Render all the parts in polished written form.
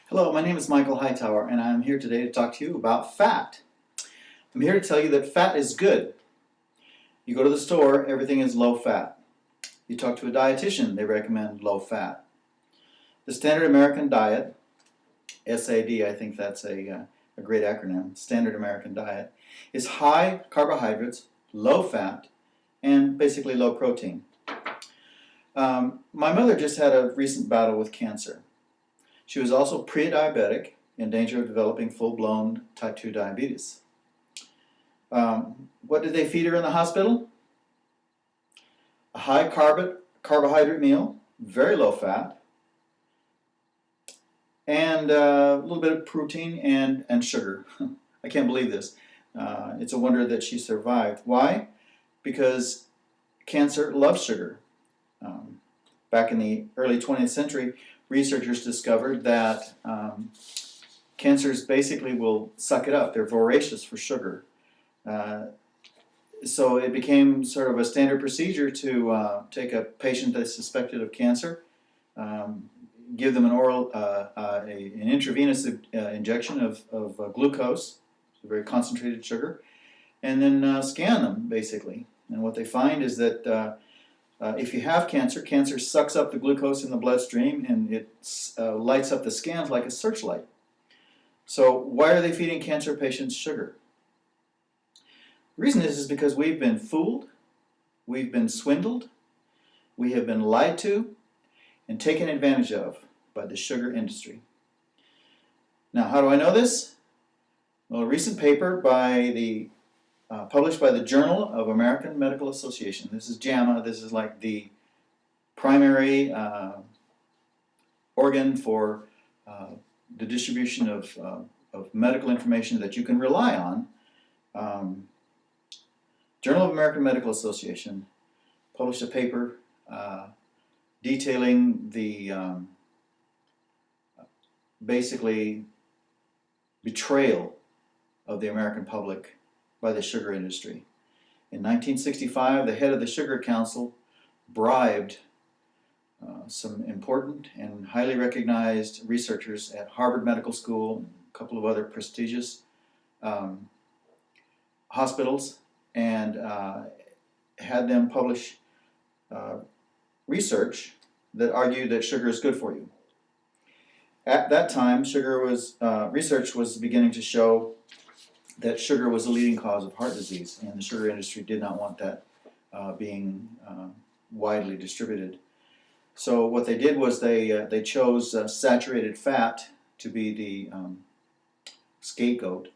Hello, my name is Michael Hightower, and I'm here today to talk to you about fat. I'm here to tell you that fat is good. You go to the store, everything is low fat. You talk to a dietitian, they recommend low fat. The Standard American Diet, SAD, I think that's a great acronym, Standard American Diet, is high carbohydrates, low fat, and basically low protein. My mother just had a recent battle with cancer. She was also pre-diabetic, in danger of developing full-blown type 2 diabetes. What did they feed her in the hospital? A high carbohydrate meal, very low fat, and a little bit of protein and sugar. I can't believe this. It's a wonder that she survived. Why? Because cancer loves sugar. Back in the early 20th century, researchers discovered that cancers basically will suck it up. They're voracious for sugar. So it became sort of a standard procedure to take a patient that's suspected of cancer, give them an oral, an intravenous injection of glucose, a very concentrated sugar, and then scan them basically. And what they find is that if you have cancer, cancer sucks up the glucose in the bloodstream and it lights up the scans like a searchlight. So why are they feeding cancer patients sugar? The reason is because we've been fooled, we've been swindled, we have been lied to, and taken advantage of by the sugar industry. Now, how do I know this? Well, a recent paper by published by the Journal of American Medical Association. This is JAMA. This is like the primary organ for the distribution of medical information that you can rely on. Journal of American Medical Association published a paper detailing the basically betrayal of the American public by the sugar industry. In 1965, the head of the Sugar Council bribed some important and highly recognized researchers at Harvard Medical School and a couple of other prestigious hospitals, and had them publish research that argued that sugar is good for you. At that time, research was beginning to show that sugar was the leading cause of heart disease, and the sugar industry did not want that being widely distributed. So what they did was they chose saturated fat to be the scapegoat,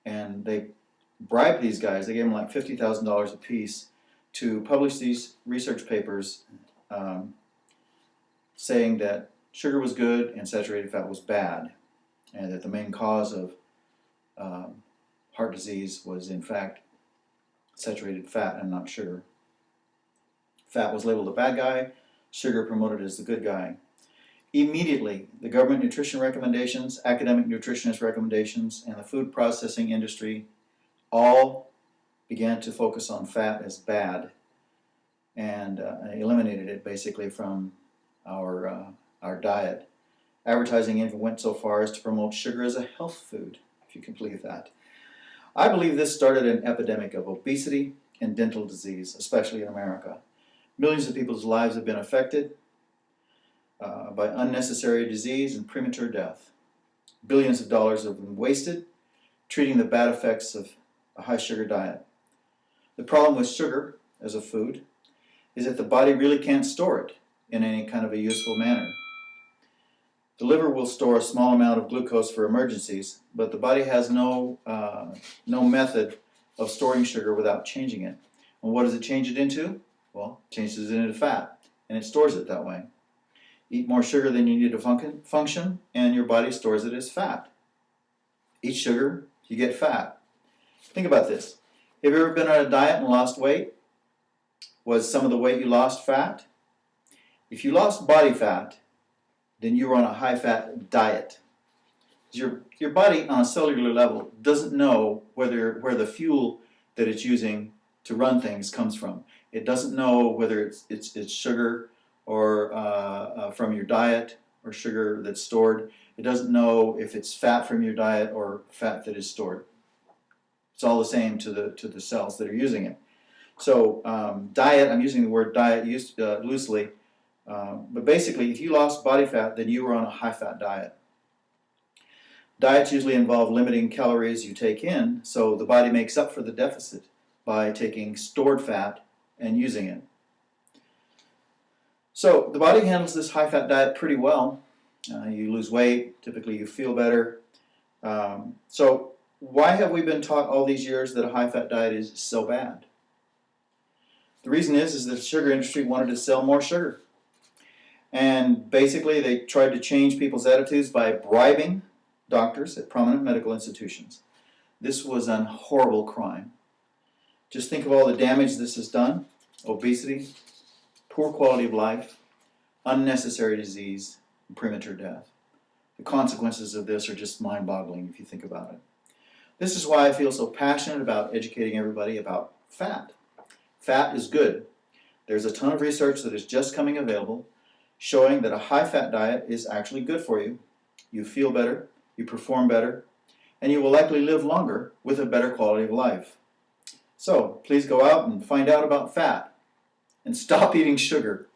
and they bribed these guys. They gave them like $50,000 a piece to publish these research papers saying that sugar was good and saturated fat was bad, and that the main cause of heart disease was in fact saturated fat and not sugar. Fat was labeled the bad guy, sugar promoted as the good guy. Immediately, the government nutrition recommendations, academic nutritionist recommendations, and the food processing industry all began to focus on fat as bad and eliminated it basically from our diet. Advertising even went so far as to promote sugar as a health food, if you can believe that. I believe this started an epidemic of obesity and dental disease, especially in America. Millions of people's lives have been affected by unnecessary disease and premature death. Billions of dollars have been wasted treating the bad effects of a high sugar diet. The problem with sugar as a food is that the body really can't store it in any kind of a useful manner. The liver will store a small amount of glucose for emergencies, but the body has no method of storing sugar without changing it. And what does it change it into? Well, it changes it into fat, and it stores it that way. Eat more sugar than you need to function, and your body stores it as fat. Eat sugar, you get fat. Think about this. Have you ever been on a diet and lost weight? Was some of the weight you lost fat? If you lost body fat, then you were on a high-fat diet. Your body, on a cellular level, doesn't know where the fuel that it's using to run things comes from. It doesn't know whether it's sugar or from your diet or sugar that's stored. It doesn't know if it's fat from your diet or fat that is stored. It's all the same to the cells that are using it. So diet, I'm using the word diet used loosely, but basically if you lost body fat, then you were on a high-fat diet. Diets usually involve limiting calories you take in, so the body makes up for the deficit by taking stored fat and using it. So the body handles this high-fat diet pretty well. You lose weight, typically you feel better. So why have we been taught all these years that a high-fat diet is so bad? The reason is that the sugar industry wanted to sell more sugar. And basically they tried to change people's attitudes by bribing doctors at prominent medical institutions. This was a horrible crime. Just think of all the damage this has done: obesity, poor quality of life, unnecessary disease, and premature death. The consequences of this are just mind-boggling if you think about it. This is why I feel so passionate about educating everybody about fat. Fat is good. There's a ton of research that is just coming available showing that a high-fat diet is actually good for you. You feel better, you perform better, and you will likely live longer with a better quality of life. So please go out and find out about fat and stop eating sugar.